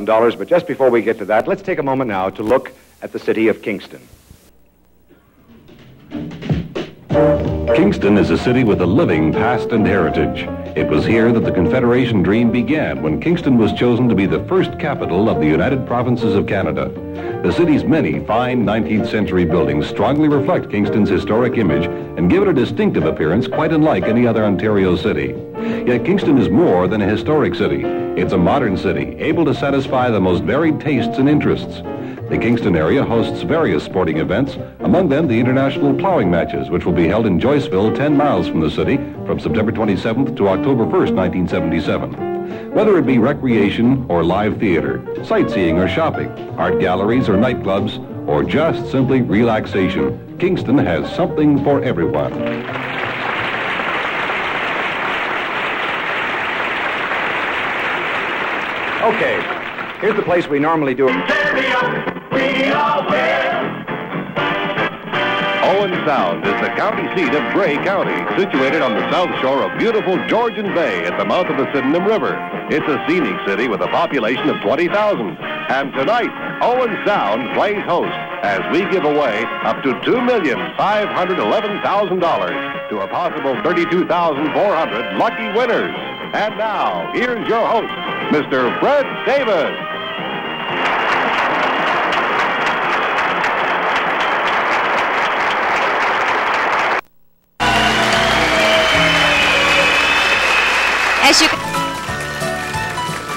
$32,000, but just before we get to that, let's take a moment now to look at the city of Kingston. Kingston is a city with a living past and heritage. It was here that the Confederation dream began when Kingston was chosen to be the first capital of the United Provinces of Canada. The city's many fine 19th century buildings strongly reflect Kingston's historic image and give it a distinctive appearance quite unlike any other Ontario city. Yet Kingston is more than a historic city. It's a modern city, able to satisfy the most varied tastes and interests. The Kingston area hosts various sporting events, among them the international plowing matches, which will be held in Joyceville, 10 miles from the city, from September 27th to October 1st, 1977. Whether it be recreation or live theater, sightseeing or shopping, art galleries or nightclubs, or just simply relaxation, Kingston has something for everyone. Okay, here's the place we normally do it. Owen Sound is the county seat of Grey County, situated on the south shore of beautiful Georgian Bay at the mouth of the Sydenham River. It's a scenic city with a population of 20,000. And tonight, Owen Sound plays host as we give away up to $2,511,000 to a possible $32,400 lucky winners. And now, here's your host, Mr. Fred Davis.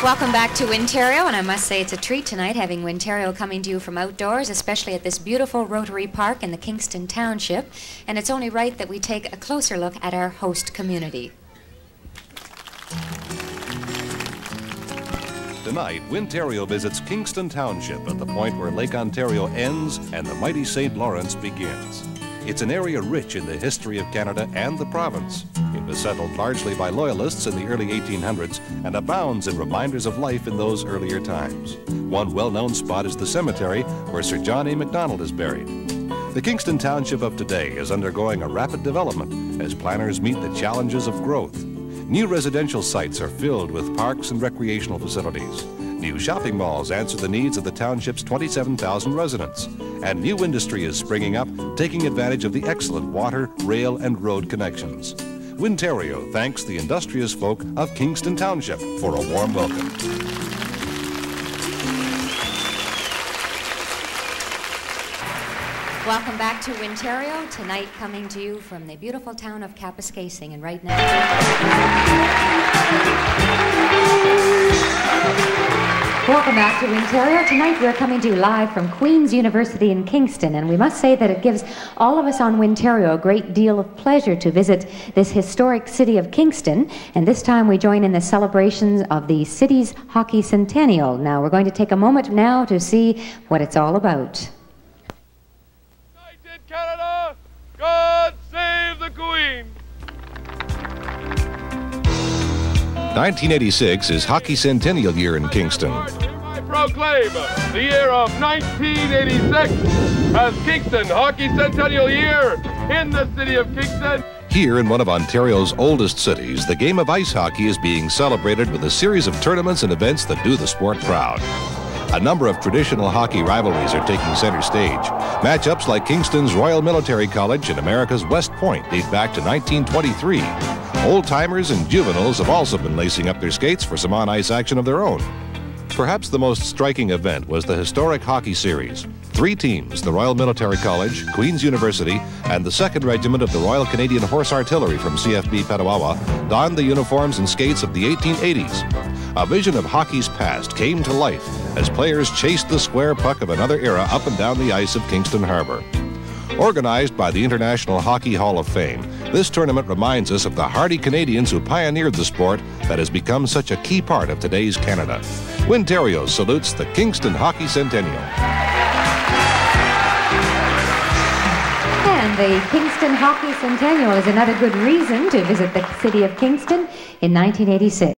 Welcome back to Wintario, and I must say it's a treat tonight having Wintario coming to you from outdoors, especially at this beautiful Rotary Park in the Kingston Township, and it's only right that we take a closer look at our host community. Tonight, Wintario visits Kingston Township at the point where Lake Ontario ends and the mighty St. Lawrence begins. It's an area rich in the history of Canada and the province. It was settled largely by Loyalists in the early 1800s and abounds in reminders of life in those earlier times. One well-known spot is the cemetery where Sir John A. Macdonald is buried. The Kingston Township of today is undergoing a rapid development as planners meet the challenges of growth. New residential sites are filled with parks and recreational facilities. New shopping malls answer the needs of the township's 27,000 residents. And new industry is springing up, taking advantage of the excellent water, rail, and road connections. Wintario thanks the industrious folk of Kingston Township for a warm welcome. Welcome back to Wintario, tonight coming to you from the beautiful town of Kapuskasing, and right now... Welcome back to Wintario. Tonight we're coming to you live from Queen's University in Kingston, and we must say that it gives all of us on Wintario a great deal of pleasure to visit this historic city of Kingston, and this time we join in the celebrations of the city's hockey centennial. Now we're going to take a moment now to see what it's all about. United Canada, God save the Queen! 1986 is Hockey Centennial Year in Kingston. I proclaim the year of 1986 as Kingston Hockey Centennial Year in the city of Kingston. Here in one of Ontario's oldest cities, the game of ice hockey is being celebrated with a series of tournaments and events that do the sport proud. A number of traditional hockey rivalries are taking center stage. Matchups like Kingston's Royal Military College and America's West Point date back to 1923. Old-timers and juveniles have also been lacing up their skates for some on-ice action of their own. Perhaps the most striking event was the historic hockey series. 3 teams, the Royal Military College, Queen's University, and the 2nd Regiment of the Royal Canadian Horse Artillery from CFB Petawawa, donned the uniforms and skates of the 1880s. A vision of hockey's past came to life as players chased the square puck of another era up and down the ice of Kingston Harbor. Organized by the International Hockey Hall of Fame, this tournament reminds us of the hardy Canadians who pioneered the sport that has become such a key part of today's Canada. Wintario salutes the Kingston Hockey Centennial. And the Kingston Hockey Centennial is another good reason to visit the city of Kingston in 1986.